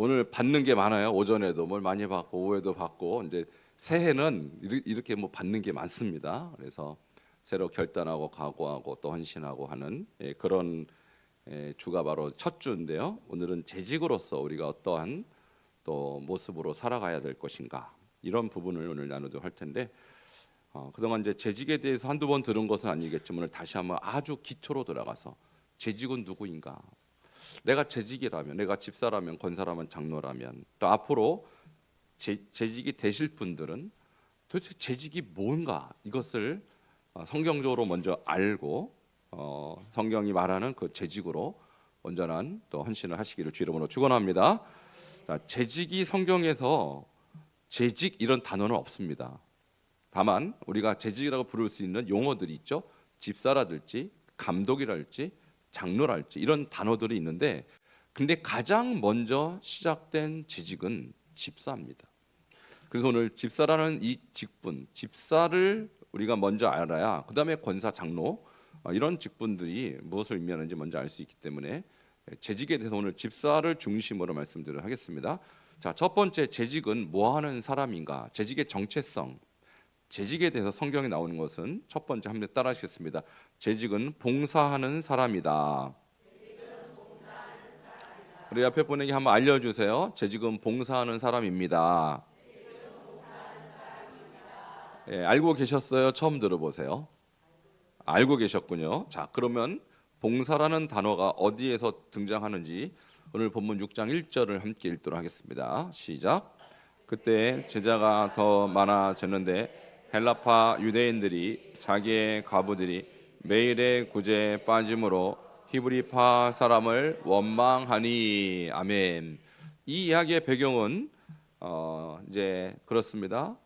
오늘 받는 게 많아요. 오전에도 뭘 많이 받고 오후에도 받고 이제 새해는 이렇게 뭐 받는 게 많습니다. 그래서 새로 결단하고 각오하고 또 헌신하고 하는 그런 주가 바로 첫 주인데요. 오늘은 재직으로서 우리가 어떠한 또 모습으로 살아가야 될 것인가 이런 부분을 오늘 나누도록 할 텐데 그동안 이제 재직에 대해서 한두 번 들은 것은 아니겠지만 오늘 다시 한번 아주 기초로 돌아가서 재직은 누구인가? 내가 재직이라면, 내가 집사라면, 권사라면, 장로라면 또 앞으로 재직이 되실 분들은 도대체 재직이 뭔가 이것을 성경적으로 먼저 알고 성경이 말하는 그 재직으로 온전한 또 헌신을 하시기를 주 이름으로 축원합니다. 자, 재직이 성경에서 재직 이런 단어는 없습니다. 다만 우리가 재직이라고 부를 수 있는 용어들이 있죠. 집사라든지 감독이랄지 장로랄지 이런 단어들이 있는데 근데 가장 먼저 시작된 재직은 집사입니다. 그래서 오늘 집사라는 이 직분, 집사를 우리가 먼저 알아야 그 다음에 권사, 장로 이런 직분들이 무엇을 의미하는지 먼저 알 수 있기 때문에 재직에 대해서 오늘 집사를 중심으로 말씀드리도록 하겠습니다. 자, 첫 번째 재직은 뭐 하는 사람인가? 재직의 정체성. 재직에 대해서 성경에 나오는 것은 첫 번째 한번 따라하시겠습니다. 재직은 봉사하는 사람이다. 우리 앞에 분에게 한번 알려주세요. 재직은 봉사하는 사람입니다. 알고 계셨어요? 처음 들어보세요? 알고 계셨군요. 자, 그러면 봉사라는 단어가 어디에서 등장하는지 오늘 본문 6장 1절을 함께 읽도록 하겠습니다. 시작. 그때 제자가 더 많아졌는데 헬라파 유대인들이 자기의 과부들이 매일의 구제에 빠짐으로 히브리파 사람을 원망하니. 아멘. 이 이야기의 배경은 이제 그렇습니다.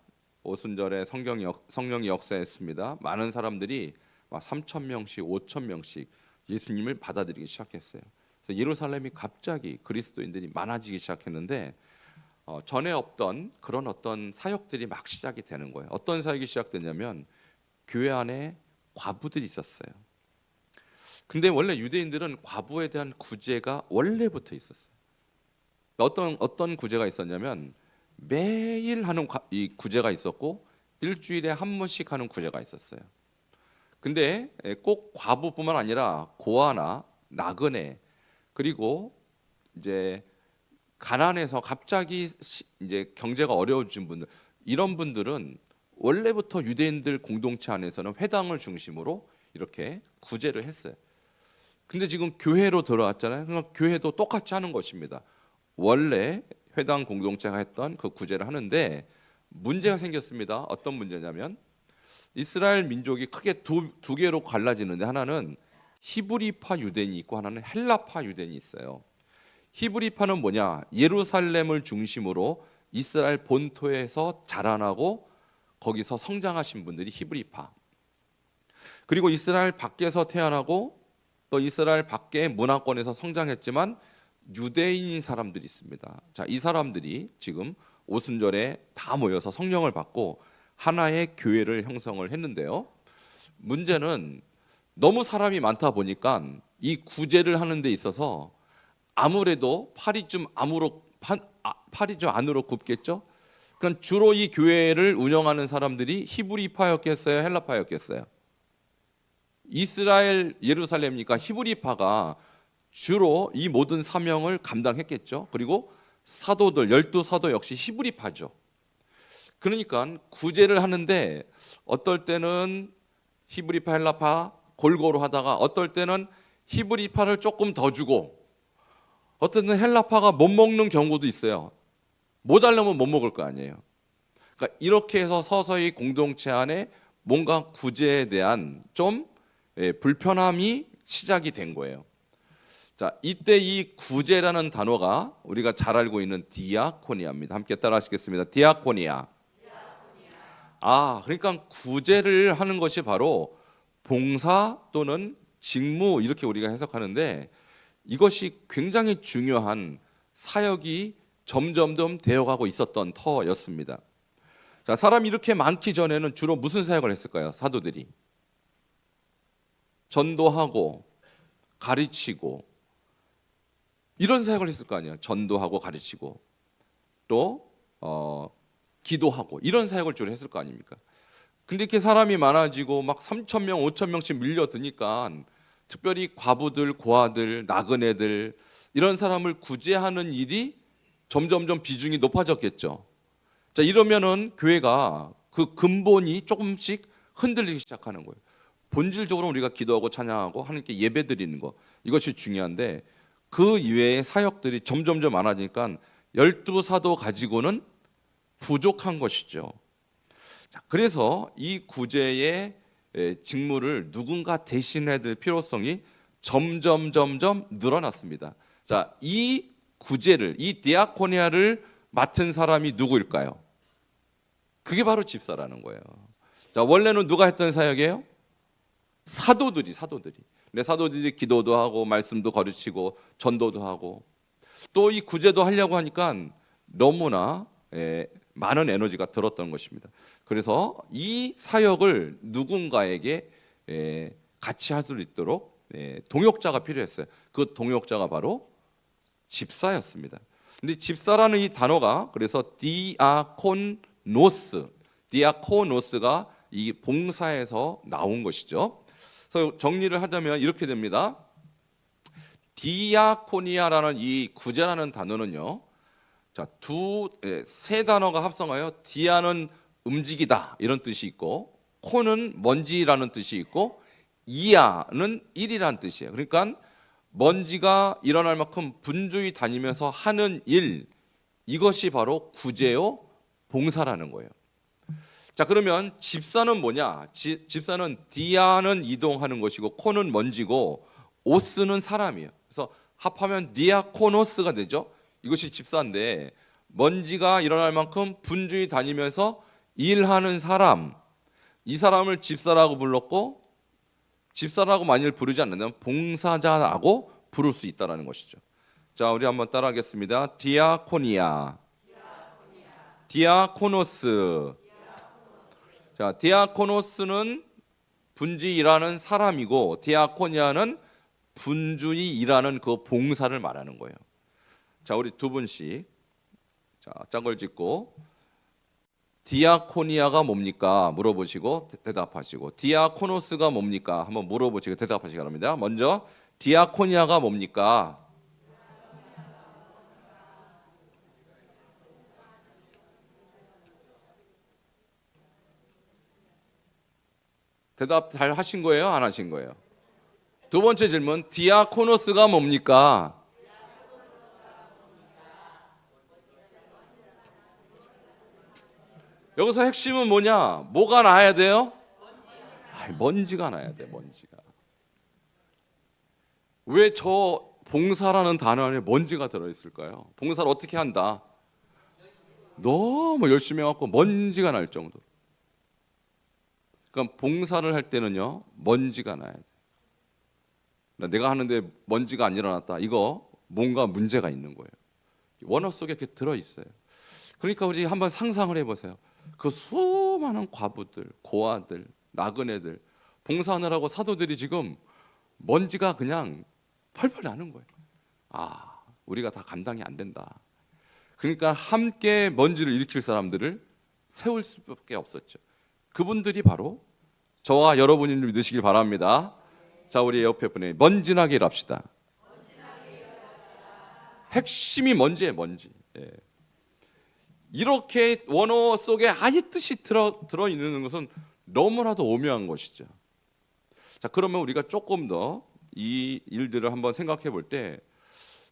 오순절에 성령이 역사했습니다. 많은 사람들이 3,000명씩 5,000명씩 예수님을 받아들이기 시작했어요. 그래서 예루살렘이 갑자기 그리스도인들이 많아지기 시작했는데 전에 없던 그런 어떤 사역들이 막 시작이 되는 거예요. 어떤 사역이 시작됐냐면 교회 안에 과부들이 있었어요. 근데 원래 유대인들은 과부에 대한 구제가 원래부터 있었어요. 어떤 구제가 있었냐면 매일 하는 이 구제가 있었고 일주일에 한 번씩 하는 구제가 있었어요. 근데 꼭 과부뿐만 아니라 고아나 나그네 그리고 이제 가난해서 갑자기 이제 경제가 어려워진 분들 이런 분들은 원래부터 유대인들 공동체 안에서는 회당을 중심으로 이렇게 구제를 했어요. 근데 지금 교회로 들어왔잖아요. 그러니까 교회도 똑같이 하는 것입니다. 원래 회당 공동체가 했던 그 구제를 하는데 문제가 생겼습니다. 어떤 문제냐면 이스라엘 민족이 크게 두 개로 갈라지는데 하나는 히브리파 유대인이 있고 하나는 헬라파 유대인이 있어요. 히브리파는 뭐냐? 예루살렘을 중심으로 이스라엘 본토에서 자라나고 거기서 성장하신 분들이 히브리파. 그리고 이스라엘 밖에서 태어나고 또 이스라엘 밖의 문화권에서 성장했지만 유대인인 사람들이 있습니다. 자, 이 사람들이 지금 오순절에 다 모여서 성령을 받고 하나의 교회를 형성을 했는데요. 문제는 너무 사람이 많다 보니까 이 구제를 하는 데 있어서 아무래도 팔이 좀 안으로 굽겠죠. 그러니까 주로 이 교회를 운영하는 사람들이 히브리파였겠어요, 헬라파였겠어요? 이스라엘 예루살렘이니까 히브리파가 주로 이 모든 사명을 감당했겠죠. 그리고 사도들 12사도 역시 히브리파죠. 그러니까 구제를 하는데 어떨 때는 히브리파 헬라파 골고루 하다가 어떨 때는 히브리파를 조금 더 주고 어떤 때는 헬라파가 못 먹는 경우도 있어요. 모자라면 못 먹을 거 아니에요. 그러니까 이렇게 해서 서서히 공동체 안에 뭔가 구제에 대한 좀 불편함이 시작이 된 거예요. 자, 이때 이 구제라는 단어가 우리가 잘 알고 있는 디아코니아입니다. 함께 따라하시겠습니다. 디아코니아. 그러니까 구제를 하는 것이 바로 봉사 또는 직무 이렇게 우리가 해석하는데 이것이 굉장히 중요한 사역이 점점점 되어가고 있었던 터였습니다. 자, 사람이 이렇게 많기 전에는 주로 무슨 사역을 했을까요? 사도들이 전도하고 가르치고 이런 사역을 했을 거 아니에요. 전도하고 가르치고 또 기도하고 이런 사역을 주로 했을 거 아닙니까? 근데 이렇게 사람이 많아지고 막 3천 명, 5천 명씩 밀려드니까 특별히 과부들, 고아들, 나그네들 이런 사람을 구제하는 일이 점점점 비중이 높아졌겠죠. 자, 이러면은 교회가 그 근본이 조금씩 흔들리기 시작하는 거예요. 본질적으로 우리가 기도하고 찬양하고 하나님께 예배드리는 거 이것이 중요한데 그 이외의 사역들이 점점점 많아지니까 12사도 가지고는 부족한 것이죠. 자, 그래서 이 구제의 직무를 누군가 대신해야 될 필요성이 점점 늘어났습니다. 자, 이 구제를, 이 디아코니아를 맡은 사람이 누구일까요? 그게 바로 집사라는 거예요. 자, 원래는 누가 했던 사역이에요? 사도들이. 근데 사도들이 기도도 하고 말씀도 가르치고 전도도 하고 또 이 구제도 하려고 하니까 너무나 많은 에너지가 들었던 것입니다. 그래서 이 사역을 누군가에게 같이 할 수 있도록 동역자가 필요했어요. 그 동역자가 바로 집사였습니다. 근데 집사라는 이 단어가 그래서 디아코노스가 이 봉사에서 나온 것이죠. 그래서 정리를 하자면 이렇게 됩니다. 디아코니아라는 이 구제라는 단어는요. 자, 세 단어가 합성하여 디아는 움직이다 이런 뜻이 있고 코는 먼지라는 뜻이 있고 이아는 일이라는 뜻이에요. 그러니까 먼지가 일어날 만큼 분주히 다니면서 하는 일 이것이 바로 구제요 봉사라는 거예요. 자, 그러면 집사는 뭐냐? 집사는 디아는 이동하는 것이고 코는 먼지고 오스는 사람이에요. 그래서 합하면 디아코노스가 되죠. 이것이 집사인데 먼지가 일어날 만큼 분주히 다니면서 일하는 사람 이 사람을 집사라고 불렀고 집사라고 만일 부르지 않는다면 봉사자라고 부를 수 있다는 것이죠. 자, 우리 한번 따라하겠습니다. 디아코니아, 디아코노스. 자, 디아코노스는 분주히 일하는 사람이고 디아코니아는 분주히 일하는 그 봉사를 말하는 거예요. 자, 우리 두 분씩 자, 짝을 짓고 디아코니아가 뭡니까? 물어보시고 대답하시고 디아코노스가 뭡니까? 한번 물어보시고 대답하시기 바랍니다. 먼저 디아코니아가 뭡니까? 대답 잘 하신 거예요? 안 하신 거예요? 두 번째 질문 디아코노스가 뭡니까? 여기서 핵심은 뭐냐? 뭐가 나야 돼요? 먼지가 나야 돼. 먼지가. 왜 저 봉사라는 단어 안에 먼지가 들어있을까요? 봉사를 어떻게 한다? 너무 열심히 해갖고 먼지가 날 정도로. 그러니까 봉사를 할 때는요 먼지가 나야 돼. 내가 하는데 먼지가 안 일어났다. 이거 뭔가 문제가 있는 거예요. 원어 속에 이렇게 들어있어요. 그러니까 우리 한번 상상을 해보세요. 그 수많은 과부들, 고아들, 나그네들 봉사하느라고 사도들이 지금 먼지가 그냥 펄펄 나는 거예요. 아, 우리가 다 감당이 안 된다. 그러니까 함께 먼지를 일으킬 사람들을 세울 수밖에 없었죠. 그분들이 바로 저와 여러분인 줄 믿으시길 바랍니다. 자, 우리 옆에 분에 먼지나게 일합시다. 핵심이 먼지예요, 먼지. 예. 이렇게 원어 속에 아예 뜻이 들어 있는 것은 너무나도 오묘한 것이죠. 자, 그러면 우리가 조금 더 이 일들을 한번 생각해 볼 때,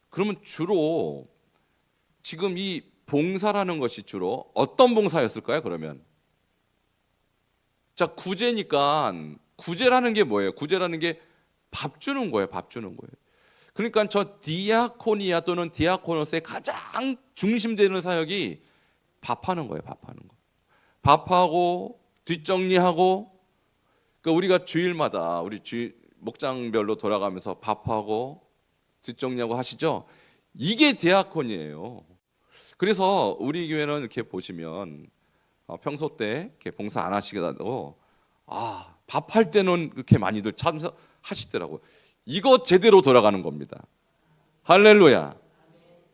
그러면 주로 지금 이 봉사라는 것이 주로 어떤 봉사였을까요? 그러면 자, 구제니까 구제라는 게 뭐예요? 구제라는 게 밥 주는 거예요. 밥 주는 거예요. 그러니까 저 디아코니아 또는 디아코노스의 가장 중심되는 사역이 밥하는 거예요. 밥하는 거. 밥하고 뒷정리하고. 그러니까 우리가 주일마다 우리 목장별로 돌아가면서 밥하고 뒷정리하고 하시죠. 이게 디아코니예요. 그래서 우리 교회는 이렇게 보시면 평소 때 이렇게 봉사 안 하시더라도 밥할 때는 그렇게 많이들 참석하시더라고요. 이거 제대로 돌아가는 겁니다. 할렐루야.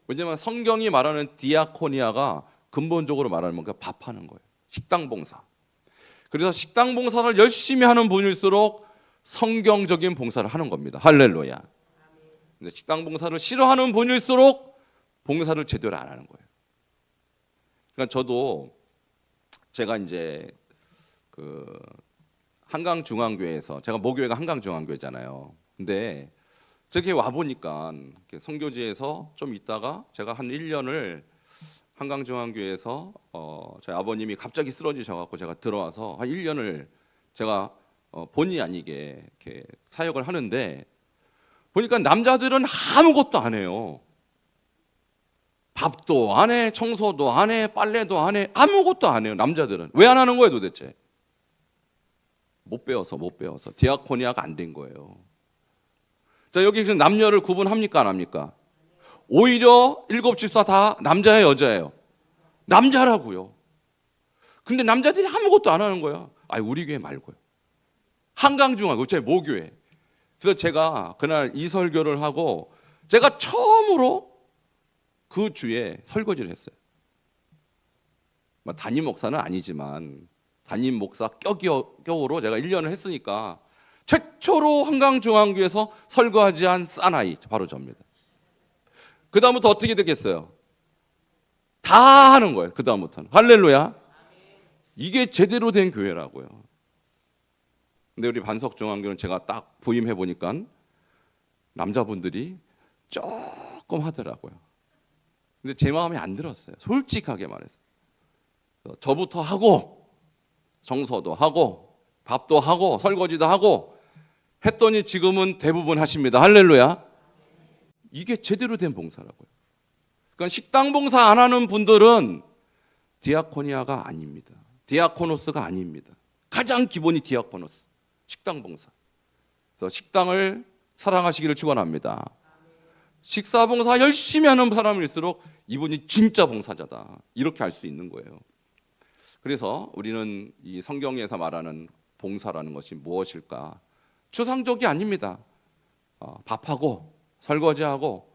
왜냐하면 성경이 말하는 디아코니아가 근본적으로 말하는 뭔가 밥하는 거예요. 식당 봉사. 그래서 식당 봉사를 열심히 하는 분일수록 성경적인 봉사를 하는 겁니다. 할렐루야. 근데 식당 봉사를 싫어하는 분일수록 봉사를 제대로 안 하는 거예요. 그러니까 저도 제가 이제 그 한강중앙교회에서, 제가 모교회가 한강중앙교회잖아요. 근데 저기 와 보니까 선교지에서 좀 있다가 제가 한 1년을 한강중앙교회에서 저희 아버님이 갑자기 쓰러지셔갖고 제가 들어와서 한 1년을 제가 본의 아니게 이렇게 사역을 하는데, 보니까 남자들은 아무것도 안 해요. 밥도 안 해, 청소도 안 해, 빨래도 안 해, 아무것도 안 해요. 남자들은 왜 안 하는 거예요 도대체? 못 배워서 디아코니아가 안 된 거예요. 자, 여기 지금 남녀를 구분합니까 안 합니까? 오히려 7집사 다 남자예요 여자예요? 남자라고요. 근데 남자들이 아무것도 안 하는 거야. 아니 우리 교회 말고요. 한강중앙, 제 모교회. 그래서 제가 그날 이 설교를 하고 제가 처음으로 그 주에 설거지를 했어요. 담임 목사는 아니지만 담임 목사 격으로 제가 1년을 했으니까 최초로 한강중앙교회에서 설거지 한 사나이 바로 저입니다. 그 다음부터 어떻게 됐겠어요? 다 하는 거예요. 그 다음부터는. 할렐루야. 이게 제대로 된 교회라고요. 근데 우리 반석중앙교회는 제가 딱 부임해 보니까 남자분들이 조금 하더라고요. 근데 제 마음에 안 들었어요. 솔직하게 말해서. 저부터 하고 청소도 하고 밥도 하고 설거지도 하고 했더니 지금은 대부분 하십니다. 할렐루야. 이게 제대로 된 봉사라고요. 그러니까 식당 봉사 안 하는 분들은 디아코니아가 아닙니다. 디아코노스가 아닙니다. 가장 기본이 디아코노스, 식당 봉사. 그래서 식당을 사랑하시기를 축원합니다. 식사 봉사 열심히 하는 사람일수록 이분이 진짜 봉사자다, 이렇게 알 수 있는 거예요. 그래서 우리는 이 성경에서 말하는 봉사라는 것이 무엇일까? 추상적이 아닙니다. 밥하고 설거지하고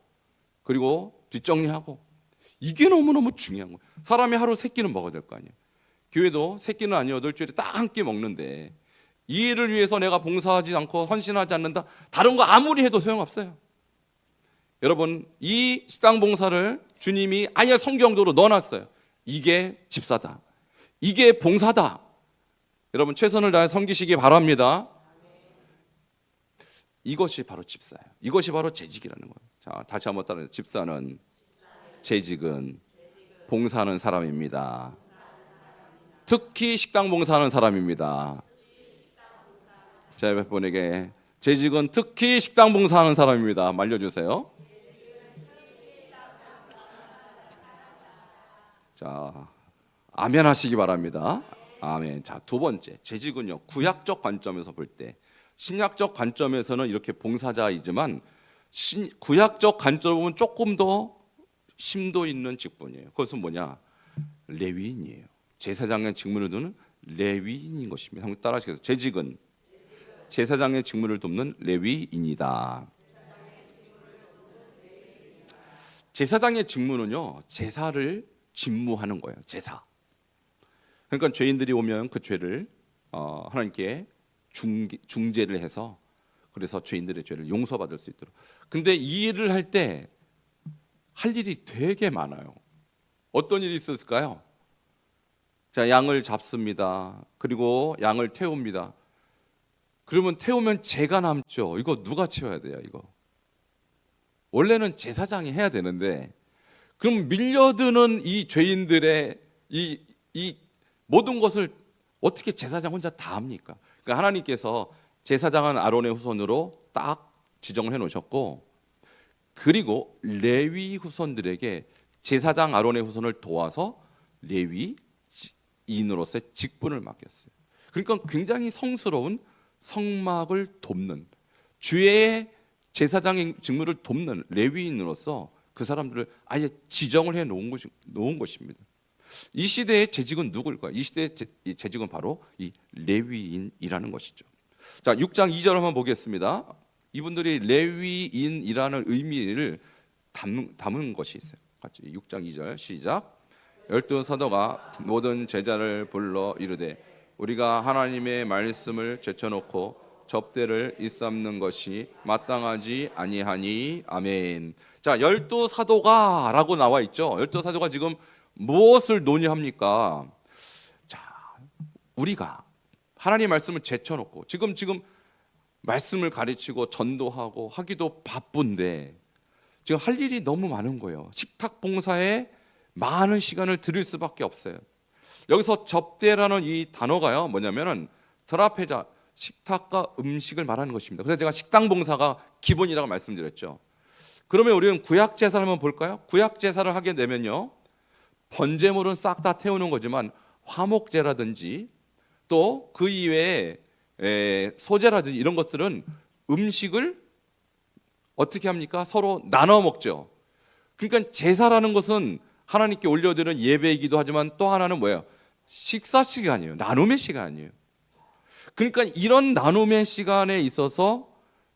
그리고 뒷정리하고, 이게 너무너무 중요한 거예요. 사람이 하루 3끼는 먹어야 될 거 아니에요. 교회도 3끼는 아니어도 일주일에 딱 한 끼 먹는데 이 일을 위해서 내가 봉사하지 않고 헌신하지 않는다, 다른 거 아무리 해도 소용없어요. 여러분, 이 식당 봉사를 주님이 아예 성경도로 넣어놨어요. 이게 집사다, 이게 봉사다. 여러분 최선을 다해 섬기시기 바랍니다. 이것이 바로 집사예요. 이것이 바로 재직이라는 거예요. 자, 다시 한번 따라해요. 집사는, 재직은 봉사하는 사람입니다. 특히 식당 봉사하는 사람입니다. 자, 여러분에게 재직은 특히 식당 봉사하는 사람입니다. 말려주세요. 자, 아멘 하시기 바랍니다. 아멘. 자, 두 번째, 재직은요, 구약적 관점에서 볼 때, 신약적 관점에서는 이렇게 봉사자이지만 구약적 관점으로 보면 조금 더 심도 있는 직분이에요. 그것은 뭐냐? 레위인이에요. 제사장의 직무를 두는 레위인인 것입니다. 한번 따라하시겠어요? 재직은 제사장의 직무를 돕는 레위인이다. 제사장의 직무는요, 제사를 직무하는 거예요. 제사. 그러니까 죄인들이 오면 그 죄를 하나님께 중재를 해서, 그래서 죄인들의 죄를 용서받을 수 있도록. 근데 이 일을 할 때 할 일이 되게 많아요. 어떤 일이 있었을까요? 자, 양을 잡습니다. 그리고 양을 태웁니다. 그러면 태우면 죄가 남죠. 이거 누가 치워야 돼요? 이거 원래는 제사장이 해야 되는데, 그럼 밀려드는 이 죄인들의 이 모든 것을 어떻게 제사장 혼자 다 합니까? 그러니까 하나님께서 제사장은 아론의 후손으로 딱 지정을 해 놓으셨고, 그리고 레위 후손들에게 제사장 아론의 후손을 도와서 레위인으로서의 직분을 맡겼어요. 그러니까 굉장히 성스러운 성막을 돕는, 주의 제사장의 직무를 돕는 레위인으로서 그 사람들을 아예 지정을 해 놓은 것입니다. 이 시대의 재직은 누굴까요? 이 시대의 재직은 바로 이 레위인이라는 것이죠. 자, 6장 2절 한번 보겠습니다. 이분들이 레위인이라는 의미를 담은 것이 있어요. 같이 6장 2절 시작. 열두 사도가 모든 제자를 불러 이르되 우리가 하나님의 말씀을 제쳐놓고 접대를 일삼는 것이 마땅하지 아니하니 아멘. 자, 열두 사도가라고 나와 있죠. 열두 사도가 지금 무엇을 논의합니까? 자, 우리가 하나님 말씀을 제쳐놓고 지금 말씀을 가르치고 전도하고 하기도 바쁜데 지금 할 일이 너무 많은 거예요. 식탁 봉사에 많은 시간을 들일 수밖에 없어요. 여기서 접대라는 이 단어가요, 뭐냐면은 트라페자, 식탁과 음식을 말하는 것입니다. 그래서 제가 식당 봉사가 기본이라고 말씀드렸죠. 그러면 우리는 구약 제사를 한번 볼까요? 구약 제사를 하게 되면요, 번제물은 싹 다 태우는 거지만 화목제라든지 또 그 이외에 소제라든지 이런 것들은 음식을 어떻게 합니까? 서로 나눠 먹죠. 그러니까 제사라는 것은 하나님께 올려드리는 예배이기도 하지만 또 하나는 뭐예요? 식사 시간이에요. 나눔의 시간이에요. 그러니까 이런 나눔의 시간에 있어서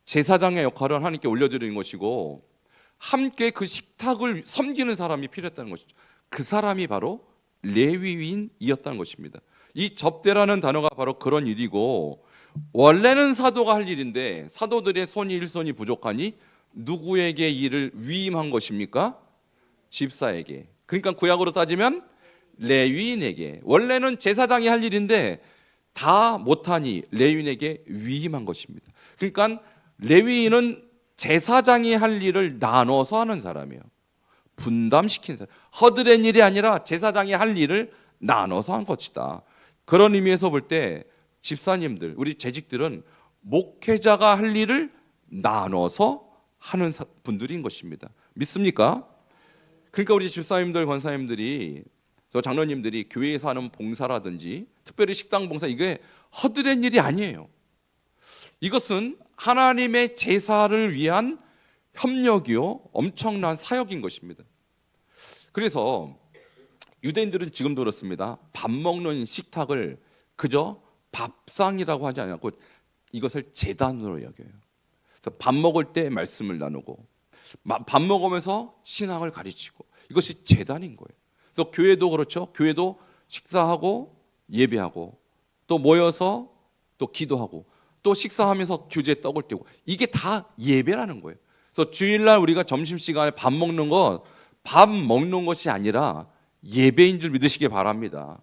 제사장의 역할을 하나님께 올려드리는 것이고 함께 그 식탁을 섬기는 사람이 필요했다는 것이죠. 그 사람이 바로 레위인이었다는 것입니다. 이 접대라는 단어가 바로 그런 일이고 원래는 사도가 할 일인데 사도들의 손이 일손이 부족하니 누구에게 일을 위임한 것입니까? 집사에게. 그러니까 구약으로 따지면 레위인에게. 원래는 제사장이 할 일인데 다 못하니 레위인에게 위임한 것입니다. 그러니까 레위인은 제사장이 할 일을 나눠서 하는 사람이에요. 분담시킨 사람. 허드렛 일이 아니라 제사장이 할 일을 나눠서 한 것이다. 그런 의미에서 볼 때 집사님들, 우리 재직들은 목회자가 할 일을 나눠서 하는 분들인 것입니다. 믿습니까? 그러니까 우리 집사님들, 권사님들이, 저 장로님들이 교회에서 하는 봉사라든지 특별히 식당 봉사, 이게 허드렛 일이 아니에요. 이것은 하나님의 제사를 위한 협력이요, 엄청난 사역인 것입니다. 그래서 유대인들은 지금도 그렇습니다. 밥 먹는 식탁을 그저 밥상이라고 하지 않고 이것을 제단으로 여겨요. 그래서 밥 먹을 때 말씀을 나누고 밥 먹으면서 신앙을 가르치고 이것이 제단인 거예요. 그래서 교회도 그렇죠. 교회도 식사하고 예배하고 또 모여서 또 기도하고 또 식사하면서 교제에 떡을 떼고 이게 다 예배라는 거예요. 그래서 주일날 우리가 점심시간에 밥 먹는 것이 아니라 예배인 줄 믿으시기 바랍니다.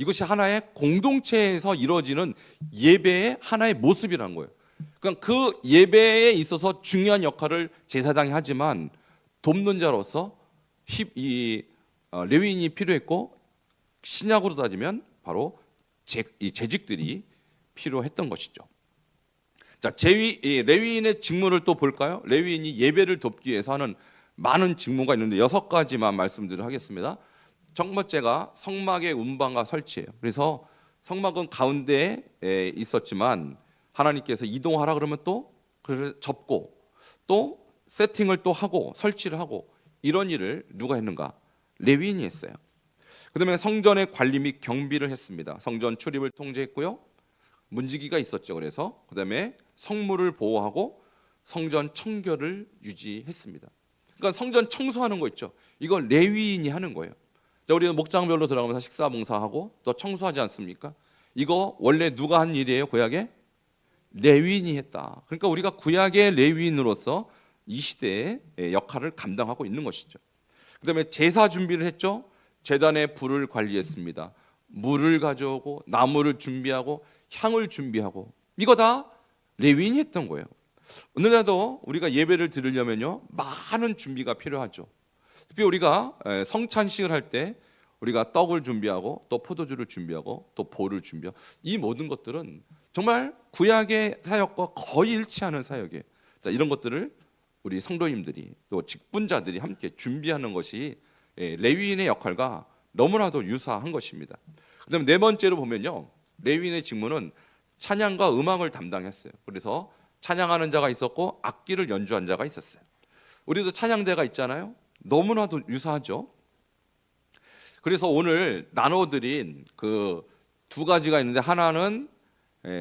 이것이 하나의 공동체에서 이루어지는 예배의 하나의 모습이라는 거예요. 그러니까 그 예배에 있어서 중요한 역할을 제사장이 하지만 돕는 자로서 레위인이 필요했고 신약으로 따지면 바로 재직들이 필요했던 것이죠. 자, 레위인의 직무를 또 볼까요? 레위인이 예배를 돕기 위해서 하는 많은 직무가 있는데 6가지만 말씀드리도록 하겠습니다. 첫 번째가 성막의 운반과 설치예요. 그래서 성막은 가운데에 있었지만 하나님께서 이동하라 그러면 또 그걸 접고 또 세팅을 또 하고 설치를 하고 이런 일을 누가 했는가? 레위인이 했어요. 그다음에 성전의 관리 및 경비를 했습니다. 성전 출입을 통제했고요. 문지기가 있었죠. 그래서 그다음에 성물을 보호하고 성전 청결을 유지했습니다. 그러니까 성전 청소하는 거 있죠. 이걸 레위인이 하는 거예요. 자, 우리는 목장별로 들어가면서 식사 봉사하고 또 청소하지 않습니까? 이거 원래 누가 한 일이에요? 구약에 레위인이 했다. 그러니까 우리가 구약의 레위인으로서 이 시대의 역할을 감당하고 있는 것이죠. 그다음에 제사 준비를 했죠. 제단에 불을 관리했습니다. 물을 가져오고 나무를 준비하고 향을 준비하고 이거 다 레위인이 했던 거예요. 오늘날도 우리가 예배를 드리려면요 많은 준비가 필요하죠. 특히 우리가 성찬식을 할 때 우리가 떡을 준비하고 또 포도주를 준비하고 또 볼을 준비하고 이 모든 것들은 정말 구약의 사역과 거의 일치하는 사역이에요. 자, 이런 것들을 우리 성도님들이 또 직분자들이 함께 준비하는 것이 레위인의 역할과 너무나도 유사한 것입니다. 그다음에 네 번째로 보면요, 레위인의 직무는 찬양과 음악을 담당했어요. 그래서 찬양하는 자가 있었고 악기를 연주한 자가 있었어요. 우리도 찬양대가 있잖아요. 너무나도 유사하죠. 그래서 오늘 나눠드린 그 2가지가 있는데 하나는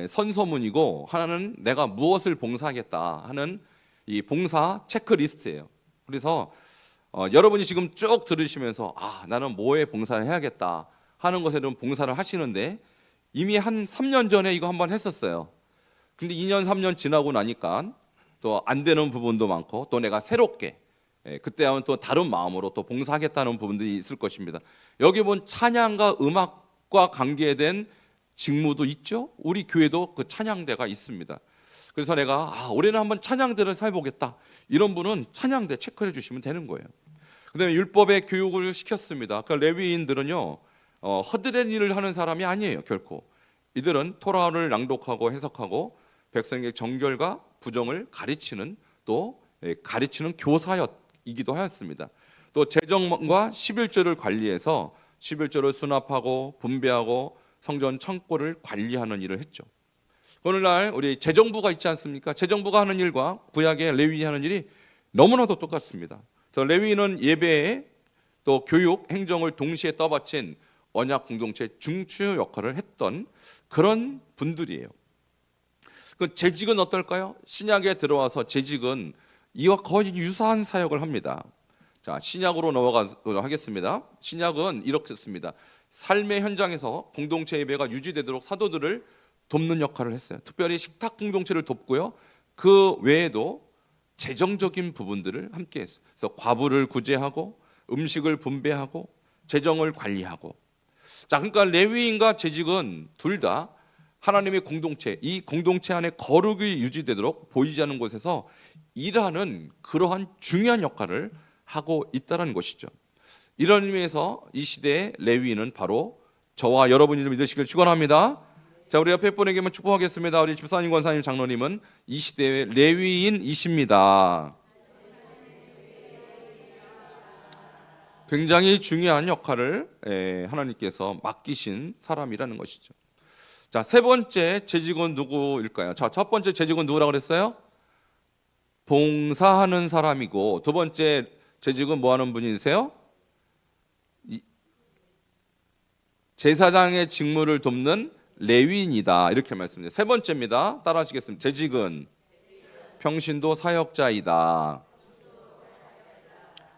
선서문이고 하나는 내가 무엇을 봉사하겠다 하는 이 봉사 체크리스트예요. 그래서 여러분이 지금 쭉 들으시면서 나는 뭐에 봉사를 해야겠다 하는 것에 좀 봉사를 하시는데 이미 한 3년 전에 이거 한번 했었어요. 근데 2년 3년 지나고 나니까 또 안 되는 부분도 많고 또 내가 새롭게 그때 하면 또 다른 마음으로 또 봉사하겠다는 부분들이 있을 것입니다. 여기 본 찬양과 음악과 관계된 직무도 있죠. 우리 교회도 그 찬양대가 있습니다. 그래서 내가 올해는 한번 찬양대를 살보겠다 이런 분은 찬양대 체크해 주시면 되는 거예요. 그다음에 율법의 교육을 시켰습니다. 그 레위인들은요 헛된 일을 하는 사람이 아니에요. 결코 이들은 토라를 낭독하고 해석하고 백성의 정결과 부정을 가르치는 또 가르치는 교사이기도 하였습니다. 또 재정과 11조를 관리해서 11조를 수납하고 분배하고 성전 창고를 관리하는 일을 했죠. 오늘날 우리 재정부가 있지 않습니까? 재정부가 하는 일과 구약의 레위인이 하는 일이 너무나도 똑같습니다. 그래서 레위인은 예배에 또 교육, 행정을 동시에 떠받친 언약 공동체 중추 역할을 했던 그런 분들이에요. 그 재직은 어떨까요? 신약에 들어와서 재직은 이와 거의 유사한 사역을 합니다. 자, 신약으로 넘어가도록 하겠습니다. 신약은 이렇게 씁니다. 삶의 현장에서 공동체 예배가 유지되도록 사도들을 돕는 역할을 했어요. 특별히 식탁 공동체를 돕고요. 그 외에도 재정적인 부분들을 함께 했어요. 그래서 과부를 구제하고 음식을 분배하고 재정을 관리하고. 자, 그러니까 레위인과 재직은 둘 다 하나님의 공동체, 이 공동체 안에 거룩이 유지되도록 보이지 않는 곳에서 일하는 그러한 중요한 역할을 하고 있다는 것이죠. 이런 의미에서 이 시대의 레위인은 바로 저와 여러분이 믿으시길 축원합니다. 자, 우리 옆에 분에게만 축복하겠습니다. 우리 집사님, 권사님, 장로님은 이 시대의 레위인이십니다. 굉장히 중요한 역할을 하나님께서 맡기신 사람이라는 것이죠. 자, 세 번째 재직은 누구일까요? 자, 첫 번째 재직은 누구라고 그랬어요? 봉사하는 사람이고, 두 번째 재직은 뭐 하는 분이세요? 제사장의 직무를 돕는 레위인이다, 이렇게 말씀드려요. 세 번째입니다. 따라 하시겠습니다. 재직은 평신도 사역자이다.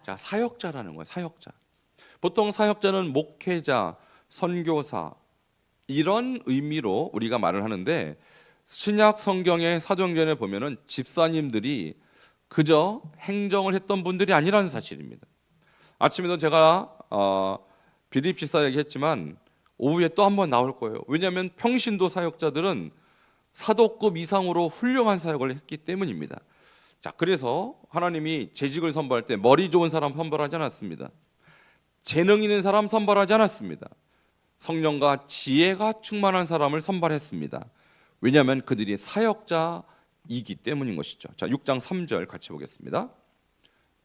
자, 사역자라는 거예요. 사역자. 보통 사역자는 목회자, 선교사 이런 의미로 우리가 말을 하는데 신약 성경의 사도행전에 보면은 집사님들이 그저 행정을 했던 분들이 아니라는 사실입니다. 아침에도 제가 비립집사 얘기했지만 오후에 또 한 번 나올 거예요. 왜냐하면 평신도 사역자들은 사도급 이상으로 훌륭한 사역을 했기 때문입니다. 자, 그래서 하나님이 재직을 선발할 때 머리 좋은 사람 선발하지 않았습니다. 재능 있는 사람 선발하지 않았습니다. 성령과 지혜가 충만한 사람을 선발했습니다. 왜냐하면 그들이 사역자이기 때문인 것이죠. 자, 6장 3절 같이 보겠습니다.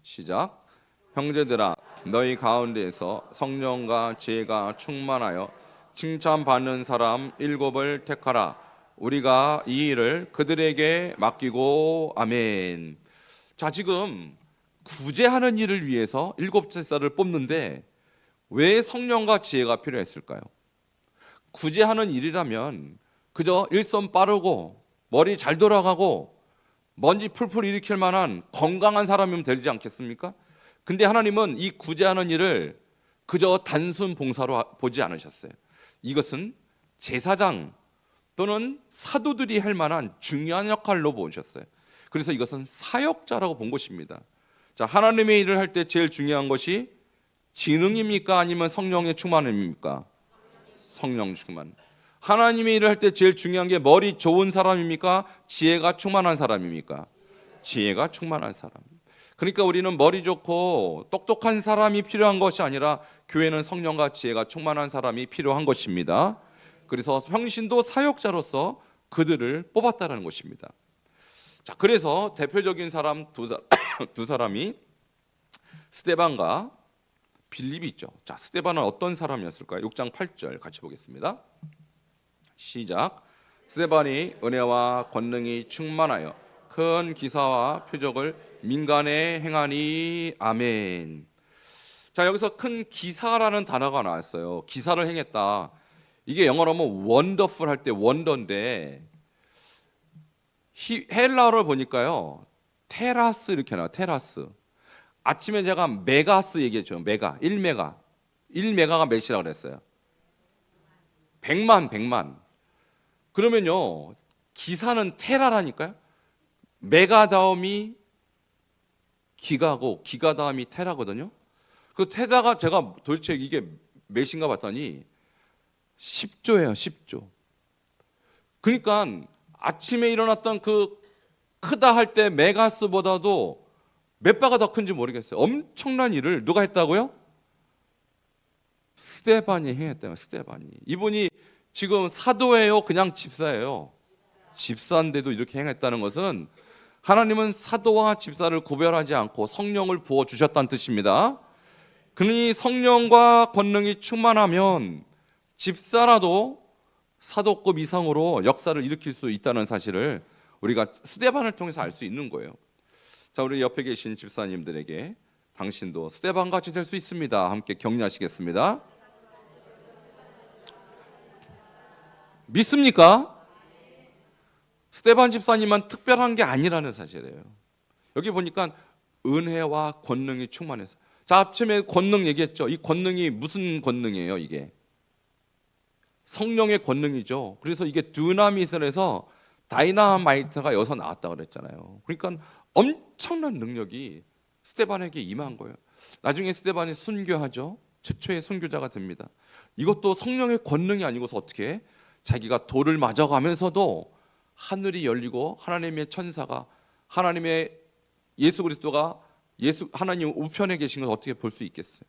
시작. 형제들아, 너희 가운데에서 성령과 지혜가 충만하여 칭찬받는 사람 7을 택하라. 우리가 이 일을 그들에게 맡기고. 아멘. 자, 지금 구제하는 일을 위해서 7제사를 뽑는데 왜 성령과 지혜가 필요했을까요? 구제하는 일이라면 그저 일손 빠르고 머리 잘 돌아가고 먼지 풀풀 일으킬 만한 건강한 사람이면 되지 않겠습니까? 근데 하나님은 이 구제하는 일을 그저 단순 봉사로 보지 않으셨어요. 이것은 제사장 또는 사도들이 할 만한 중요한 역할로 보셨어요. 그래서 이것은 사역자라고 본 것입니다. 자, 하나님의 일을 할 때 제일 중요한 것이 지능입니까? 아니면 성령의 충만입니까? 성령 충만. 하나님의 일을 할 때 제일 중요한 게 머리 좋은 사람입니까? 지혜가 충만한 사람입니까? 지혜가 충만한 사람. 그러니까 우리는 머리 좋고 똑똑한 사람이 필요한 것이 아니라 교회는 성령과 지혜가 충만한 사람이 필요한 것입니다. 그래서 평신도 사역자로서 그들을 뽑았다는 것입니다. 자, 그래서 대표적인 사람 두 사람이 스데반과 빌립이 있죠. 자, 스데반은 어떤 사람이었을까요? 6장 8절 같이 보겠습니다. 시작. 스데반이 은혜와 권능이 충만하여 큰 기사와 표적을 민간에 행하니. 아멘. 자, 여기서 큰 기사라는 단어가 나왔어요. 기사를 행했다. 이게 영어로 하면 원더풀 할 때 원더인데 헬라어를 보니까요 테라스 이렇게 나와요. 테라스. 아침에 제가 메가스 얘기했죠. 메가, 1메가. 1메가가 몇이라고 그랬어요? 100만. 그러면요, 기사는 테라라니까요. 메가 다음이 기가고 기가 다음이 테라거든요. 그 테라가 제가 도대체 이게 몇인가 봤더니 10조예요. 10조. 그러니까 아침에 일어났던 그 크다 할 때 메가스보다도 몇 배가 더 큰지 모르겠어요. 엄청난 일을 누가 했다고요? 스데반이 행했다고요. 스데반이. 이분이 지금 사도예요? 그냥 집사예요? 집사인데도 이렇게 행했다는 것은 하나님은 사도와 집사를 구별하지 않고 성령을 부어주셨다는 뜻입니다. 그러니 성령과 권능이 충만하면 집사라도 사도급 이상으로 역사를 일으킬 수 있다는 사실을 우리가 스데반을 통해서 알 수 있는 거예요. 자, 우리 옆에 계신 집사님들에게 당신도 스데반같이 될 수 있습니다. 함께 격려하시겠습니다. 믿습니까? 스데반 집사님만 특별한 게 아니라는 사실이에요. 여기 보니까 은혜와 권능이 충만해서. 자, 아침에 권능 얘기했죠. 이 권능이 무슨 권능이에요? 이게 성령의 권능이죠. 그래서 이게 드나밋에서 다이나마이트가 여기서 나왔다 그랬잖아요. 그러니까 엄청난 능력이 스데반에게 임한 거예요. 나중에 스데반이 순교하죠. 최초의 순교자가 됩니다. 이것도 성령의 권능이 아니고서 어떻게 자기가 돌을 맞아가면서도 하늘이 열리고 하나님의 천사가 하나님의 예수 그리스도가 하나님 우편에 계신 것을 어떻게 볼 수 있겠어요?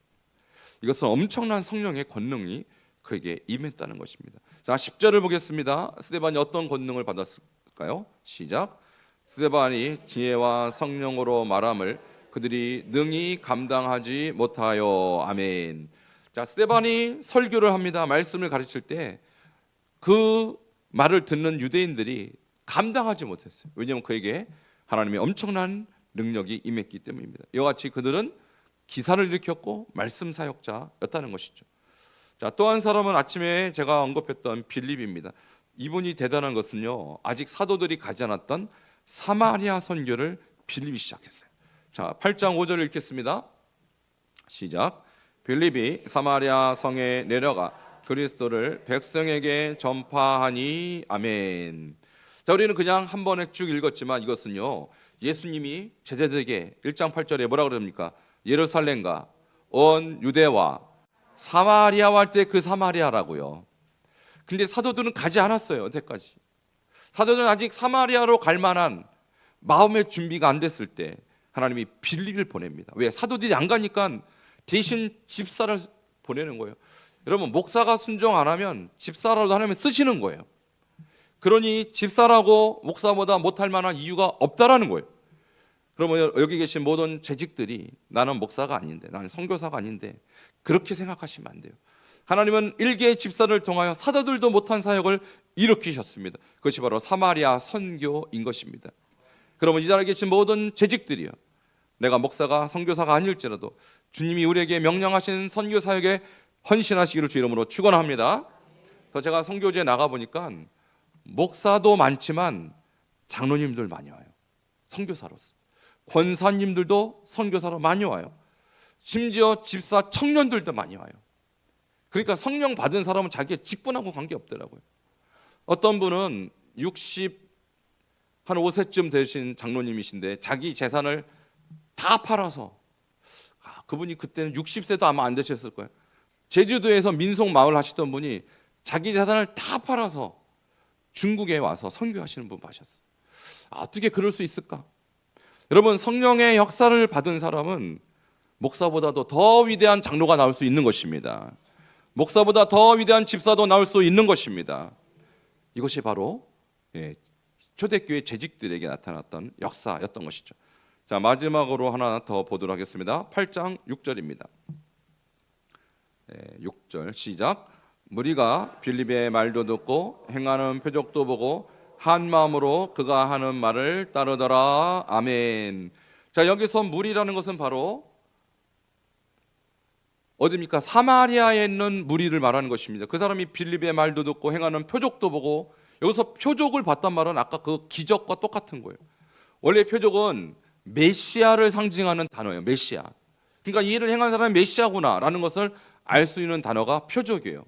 이것은 엄청난 성령의 권능이 그에게 임했다는 것입니다. 자, 10절을 보겠습니다. 스데반이 어떤 권능을 받았을까요? 시작. 스데반이 지혜와 성령으로 말함을 그들이 능히 감당하지 못하여. 아멘. 자, 스데반이 설교를 합니다. 말씀을 가르칠 때 그 말을 듣는 유대인들이 감당하지 못했어요. 왜냐하면 그에게 하나님의 엄청난 능력이 임했기 때문입니다. 이와 같이 그들은 기사를 일으켰고 말씀 사역자였다는 것이죠. 자, 또 한 사람은 아침에 제가 언급했던 빌립입니다. 이분이 대단한 것은요, 아직 사도들이 가지 않았던 사마리아 선교를 빌립이 시작했어요. 자, 8장 5절을 읽겠습니다. 시작. 빌립이 사마리아 성에 내려가 그리스도를 백성에게 전파하니. 아멘. 자, 우리는 그냥 한 번에 쭉 읽었지만 이것은요, 예수님이 제자들에게 1장 8절에 뭐라 그럽니까? 예루살렘과 온 유대와 사마리아와 할 때 그 사마리아라고요. 근데 사도들은 가지 않았어요. 여태까지 사도들은 아직 사마리아로 갈 만한 마음의 준비가 안 됐을 때 하나님이 빌립을 보냅니다. 왜? 사도들이 안 가니까 대신 집사를 보내는 거예요. 여러분, 목사가 순종 안 하면 집사라도 하나님이 쓰시는 거예요. 그러니 집사라고 목사보다 못할 만한 이유가 없다라는 거예요. 그러면 여기 계신 모든 재직들이 나는 목사가 아닌데, 나는 선교사가 아닌데, 그렇게 생각하시면 안 돼요. 하나님은 일개의 집사를 통하여 사도들도 못한 사역을 일으키셨습니다. 그것이 바로 사마리아 선교인 것입니다. 그러면 이 자리에 계신 모든 재직들이요, 내가 목사가 선교사가 아닐지라도 주님이 우리에게 명령하신 선교 사역에 헌신하시기를 주 이름으로 축원합니다. 그래서 제가 선교지에 나가 보니까 목사도 많지만 장로님들 많이 와요. 선교사로서. 권사님들도 선교사로 많이 와요. 심지어 집사 청년들도 많이 와요. 그러니까 성령 받은 사람은 자기의 직분하고 관계없더라고요. 어떤 분은 65세쯤 되신 장로님이신데 자기 재산을 다 팔아서, 그분이 그때는 60세도 아마 안 되셨을 거예요. 제주도에서 민속 마을 하시던 분이 자기 재산을 다 팔아서 중국에 와서 선교하시는 분 하셨어요. 어떻게 그럴 수 있을까? 여러분, 성령의 역사를 받은 사람은 목사보다도 더 위대한 장로가 나올 수 있는 것입니다. 목사보다 더 위대한 집사도 나올 수 있는 것입니다. 이것이 바로 초대교회 재직들에게 나타났던 역사였던 것이죠. 자, 마지막으로 하나 더 보도록 하겠습니다. 8장 6절입니다. 6절 시작. 무리가 빌립의 말도 듣고 행하는 표적도 보고 한 마음으로 그가 하는 말을 따르더라. 아멘. 자, 여기서 무리라는 것은 바로 어디입니까? 사마리아에 있는 무리를 말하는 것입니다. 그 사람이 빌립의 말도 듣고 행하는 표적도 보고, 여기서 표적을 봤단 말은 아까 그 기적과 똑같은 거예요. 원래 표적은 메시아를 상징하는 단어예요. 메시아. 그러니까 이 일을 행한 사람이 메시아구나라는 것을 알 수 있는 단어가 표적이에요.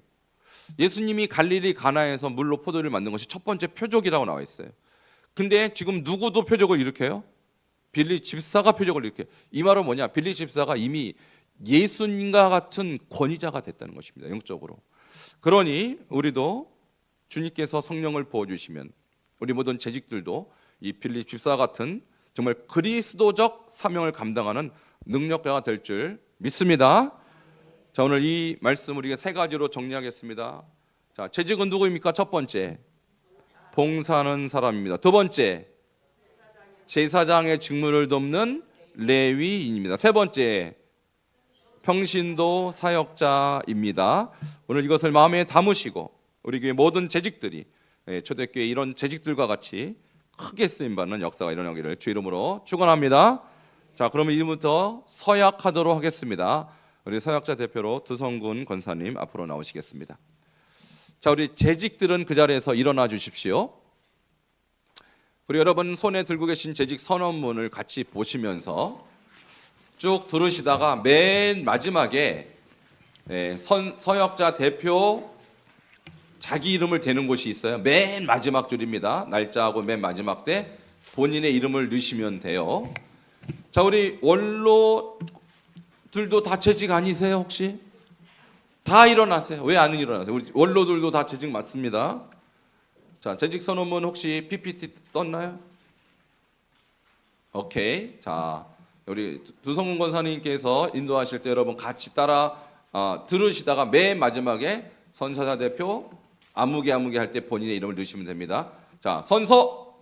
예수님이 갈릴리 가나에서 물로 포도를 만든 것이 첫 번째 표적이라고 나와 있어요. 근데 지금 누구도 표적을 일으켜요? 빌리 집사가 표적을 일으켜요. 이 말은 뭐냐? 빌리 집사가 이미 예수님과 같은 권위자가 됐다는 것입니다. 영적으로. 그러니 우리도 주님께서 성령을 부어주시면 우리 모든 재직들도 이 빌리 집사 같은 정말 그리스도적 사명을 감당하는 능력자가 될 줄 믿습니다. 자, 오늘 이 말씀 우리가 세 가지로 정리하겠습니다. 자, 재직은 누구입니까? 첫 번째, 봉사하는 사람입니다. 두 번째, 제사장의 직무를 돕는 레위인입니다. 세 번째, 평신도 사역자입니다. 오늘 이것을 마음에 담으시고 우리 교회 모든 재직들이 초대교회 이런 재직들과 같이 크게 쓰임받는 역사가 일어나기를 주 이름으로 축원합니다. 자, 그러면 이제부터 서약하도록 하겠습니다. 우리 서약자 대표로 두성군 권사님 앞으로 나오시겠습니다. 자, 우리 재직들은 그 자리에서 일어나 주십시오. 우리 여러분 손에 들고 계신 재직 선언문을 같이 보시면서 쭉 들으시다가 맨 마지막에 서역자 대표 자기 이름을 대는 곳이 있어요. 맨 마지막 줄입니다. 날짜하고 맨 마지막 때 본인의 이름을 넣으시면 돼요. 자, 우리 원로들도 다 재직 아니세요 혹시? 다 일어나세요. 왜 안 일어나세요? 우리 원로들도 다 재직 맞습니다. 자, 재직 선언문 혹시 PPT 떴나요? 오케이. 자, 우리 두성군 권사님께서 인도하실 때 여러분 같이 따라 들으시다가 맨 마지막에 선사자 대표 아무개 할 때 본인의 이름을 넣으시면 됩니다. 자, 선서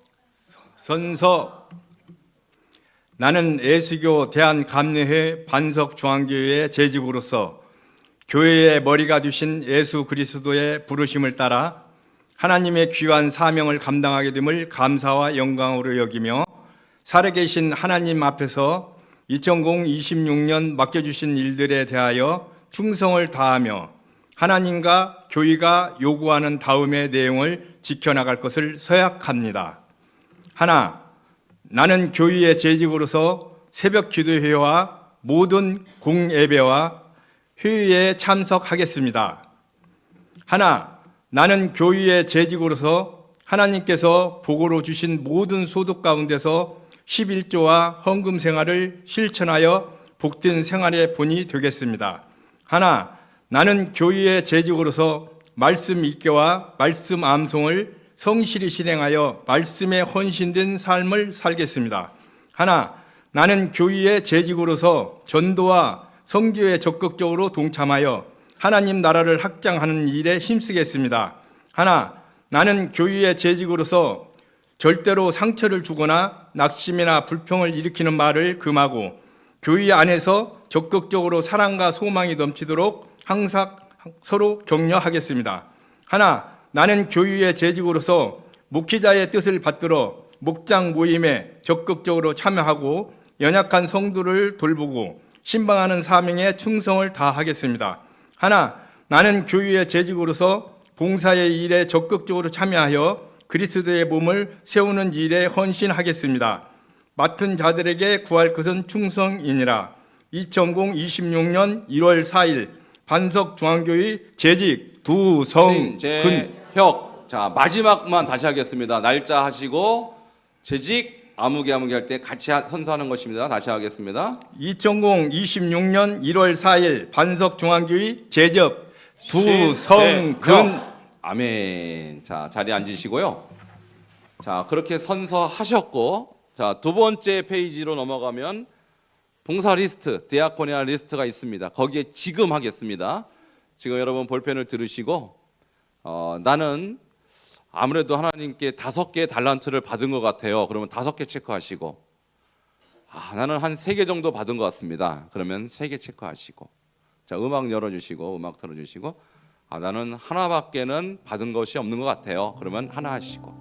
나는 예수교 대한감례회 반석중앙교회의 재직으로서 교회의 머리가 되신 예수 그리스도의 부르심을 따라 하나님의 귀한 사명을 감당하게 됨을 감사와 영광으로 여기며 살아계신 하나님 앞에서 2026년 맡겨주신 일들에 대하여 충성을 다하며 하나님과 교회가 요구하는 다음의 내용을 지켜나갈 것을 서약합니다. 하나, 나는 교회의 재직으로서 새벽 기도회와 모든 공예배와 회의에 참석하겠습니다. 하나, 나는 교회의 재직으로서 하나님께서 복으로 주신 모든 소득 가운데서 11조와 헌금 생활을 실천하여 복된 생활의 본이 되겠습니다. 하나, 나는 교회의 재직으로서 말씀 읽기와 말씀 암송을 성실히 실행하여 말씀에 헌신된 삶을 살겠습니다. 하나, 나는 교회의 재직으로서 전도와 선교에 적극적으로 동참하여 하나님 나라를 확장하는 일에 힘쓰겠습니다. 하나, 나는 교회의 재직으로서 절대로 상처를 주거나 낙심이나 불평을 일으키는 말을 금하고 교회 안에서 적극적으로 사랑과 소망이 넘치도록 항상 서로 격려하겠습니다. 하나, 나는 교회의 재직으로서 목회자의 뜻을 받들어 목장 모임에 적극적으로 참여하고 연약한 성도를 돌보고 신방하는 사명에 충성을 다하겠습니다. 하나, 나는 교회의 재직으로서 봉사의 일에 적극적으로 참여하여 그리스도의 몸을 세우는 일에 헌신하겠습니다. 맡은 자들에게 구할 것은 충성이니라. 2026년 1월 4일 반석중앙교회 재직 두성근. 자, 마지막만 다시 하겠습니다. 날짜 하시고 재직 아무개 할 때 같이 선서하는 것입니다. 다시 하겠습니다. 2026년 1월 4일 반석중앙교회 재직 두성근. 아멘. 자, 자리에 앉으시고요. 자, 그렇게 선서하셨고, 자, 두 번째 페이지로 넘어가면 봉사 리스트, 디아코니아 리스트가 있습니다. 거기에 지금 하겠습니다. 지금 여러분 볼펜을 들으시고 나는 아무래도 하나님께 5개의 달란트를 받은 것 같아요. 그러면 5개 체크하시고 나는 한 3개 정도 받은 것 같습니다. 그러면 3개 체크하시고 자, 음악 열어주시고 음악 틀어주시고 나는 하나밖에는 받은 것이 없는 것 같아요. 그러면 하나 하시고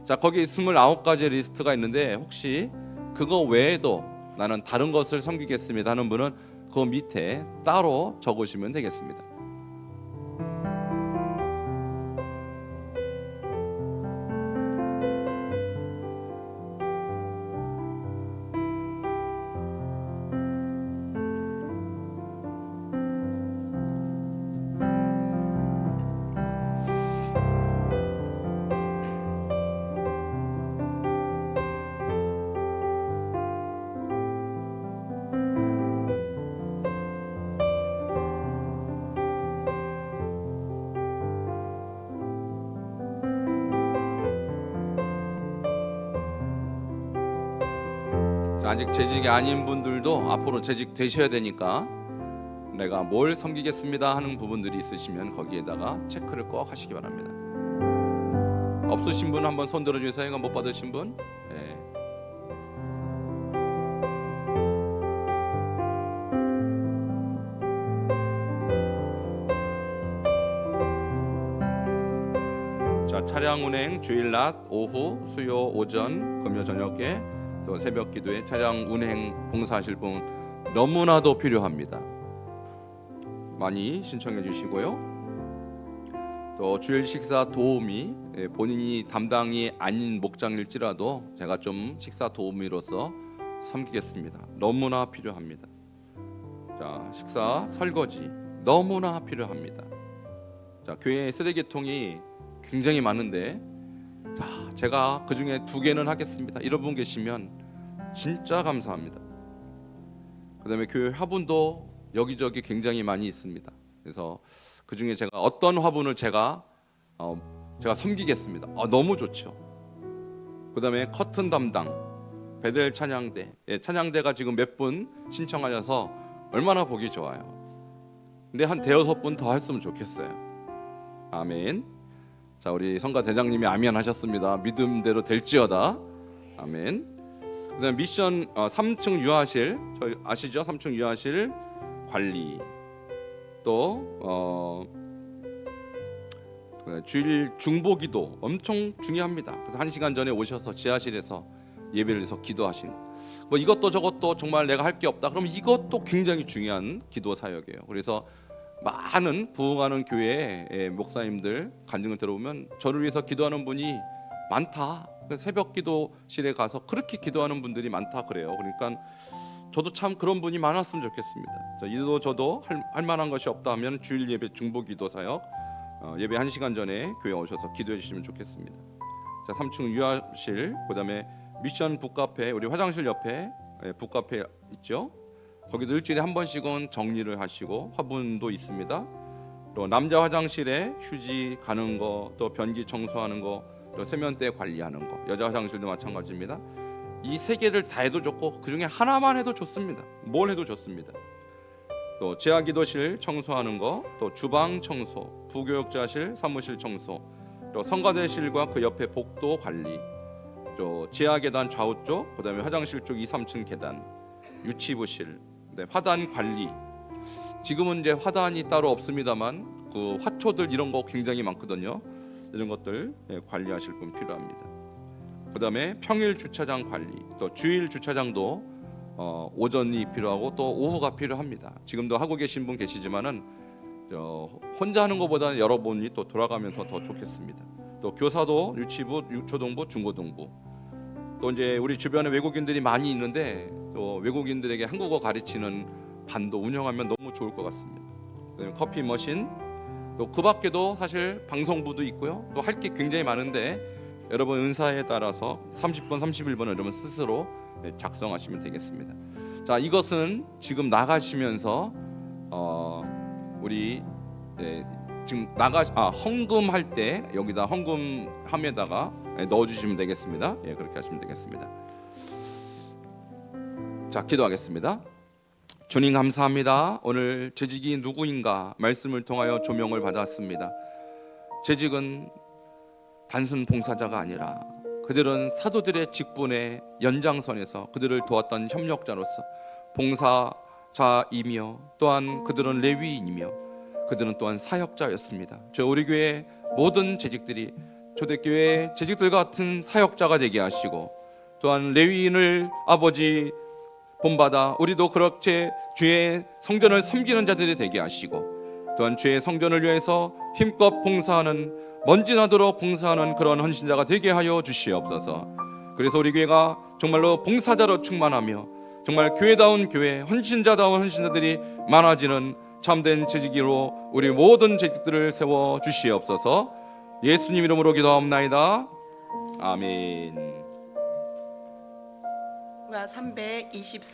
자, 거기 29가지 리스트가 있는데 혹시 그거 외에도 나는 다른 것을 섬기겠습니다 하는 분은 그 밑에 따로 적으시면 되겠습니다. 자, 아직 재직이 아닌 분들도 앞으로 재직 되셔야 되니까 내가 뭘 섬기겠습니다 하는 부분들이 있으시면 거기에다가 체크를 꼭 하시기 바랍니다. 없으신 분 한번 손 들어주세요. 이거 못 받으신 분? 네. 자, 차량 운행 주일 낮, 오후, 수요 오전, 금요 저녁에 또 새벽 기도에 차량 운행 봉사하실 분 너무나도 필요합니다. 많이 신청해 주시고요. 또 주일 식사 도우미, 본인이 담당이 아닌 목장일지라도 제가 좀 식사 도우미로서 섬기겠습니다. 너무나 필요합니다. 자, 식사 설거지 너무나 필요합니다. 자, 교회 쓰레기통이 굉장히 많은데, 자, 제가 그 중에 2개는 하겠습니다. 이런 분 계시면 진짜 감사합니다. 그다음에 교회 화분도 여기저기 굉장히 많이 있습니다. 그래서 그 중에 제가 어떤 화분을 제가 섬기겠습니다. 너무 좋죠. 그다음에 커튼 담당 베델 찬양대, 찬양대가 지금 몇 분 신청하셔서 얼마나 보기 좋아요. 근데 한 5-6분 더 했으면 좋겠어요. 아멘. 자, 우리 성가 대장님이 아멘 하셨습니다. 믿음대로 될지어다. 아멘. 그다음 미션 3층 유아실, 저희 아시죠? 3층 유아실 관리. 또 주일 중보기도 엄청 중요합니다. 그래서 1시간 전에 오셔서 지하실에서 예배를 해서 기도하시는 거. 뭐 이것도 저것도 정말 내가 할 게 없다. 그럼 이것도 굉장히 중요한 기도 사역이에요. 그래서 많은 부흥하는 교회의 목사님들 간증을 들어보면 저를 위해서 기도하는 분이 많다. 새벽 기도실에 가서 그렇게 기도하는 분들이 많다 그래요. 그러니까 저도 참 그런 분이 많았으면 좋겠습니다. 이도 저도 할 만한 것이 없다 하면 주일 예배 중보기도 사역 예배 1시간 전에 교회 오셔서 기도해 주시면 좋겠습니다. 자, 3층 유아실, 그다음에 미션 북카페, 우리 화장실 옆에 북카페 있죠. 거기도 일주일에 한 번씩은 정리를 하시고 화분도 있습니다. 또 남자 화장실에 휴지 가는 거, 또 변기 청소하는 거, 또 세면대 관리하는 거, 여자 화장실도 마찬가지입니다. 이 3개를 다 해도 좋고 그 중에 하나만 해도 좋습니다. 뭘 해도 좋습니다. 또 지하기도실 청소하는 거, 또 주방 청소, 부교육자실 사무실 청소, 또 성가대실과 그 옆에 복도 관리, 또 지하 계단 좌우 쪽, 그다음에 화장실 쪽 2, 3층 계단, 유치부실, 화단 관리. 지금은 이제 화단이 따로 없습니다만 그 화초들 이런 거 굉장히 많거든요. 이런 것들 관리하실 분 필요합니다. 그다음에 평일 주차장 관리, 또 주일 주차장도 오전이 필요하고 또 오후가 필요합니다. 지금도 하고 계신 분 계시지만은 혼자 하는 것보다는 여러 분이 또 돌아가면서 더 좋겠습니다. 또 교사도 유치부, 초등부, 중고등부. 또 이제 우리 주변에 외국인들이 많이 있는데 또 외국인들에게 한국어 가르치는 반도 운영하면 너무 좋을 것 같습니다. 커피 머신, 또 그 밖에도 사실 방송부도 있고요. 또 할 게 굉장히 많은데 여러분 은사에 따라서 30번, 31번을 여러분 스스로 작성하시면 되겠습니다. 자, 이것은 지금 나가시면서 우리 지금 헌금할 때 여기다 헌금함에다가 넣어주시면 되겠습니다. 그렇게 하시면 되겠습니다. 자, 기도하겠습니다. 주님 감사합니다. 오늘 재직이 누구인가 말씀을 통하여 조명을 받았습니다. 재직은 단순 봉사자가 아니라 그들은 사도들의 직분의 연장선에서 그들을 도왔던 협력자로서 봉사자이며 또한 그들은 레위인이며 그들은 또한 사역자였습니다. 우리 교회 모든 재직들이 초대교회 재직들과 같은 사역자가 되게 하시고 또한 레위인을 아버지 본받아 우리도 그렇게 주의 성전을 섬기는 자들이 되게 하시고 또한 주의 성전을 위해서 힘껏 봉사하는 먼지나도록 봉사하는 그런 헌신자가 되게 하여 주시옵소서. 그래서 우리 교회가 정말로 봉사자로 충만하며 정말 교회다운 교회, 헌신자다운 헌신자들이 많아지는 참된 재직으로 우리 모든 재직들을 세워 주시옵소서. 예수님 이름으로 기도하옵나이다. 아멘. 323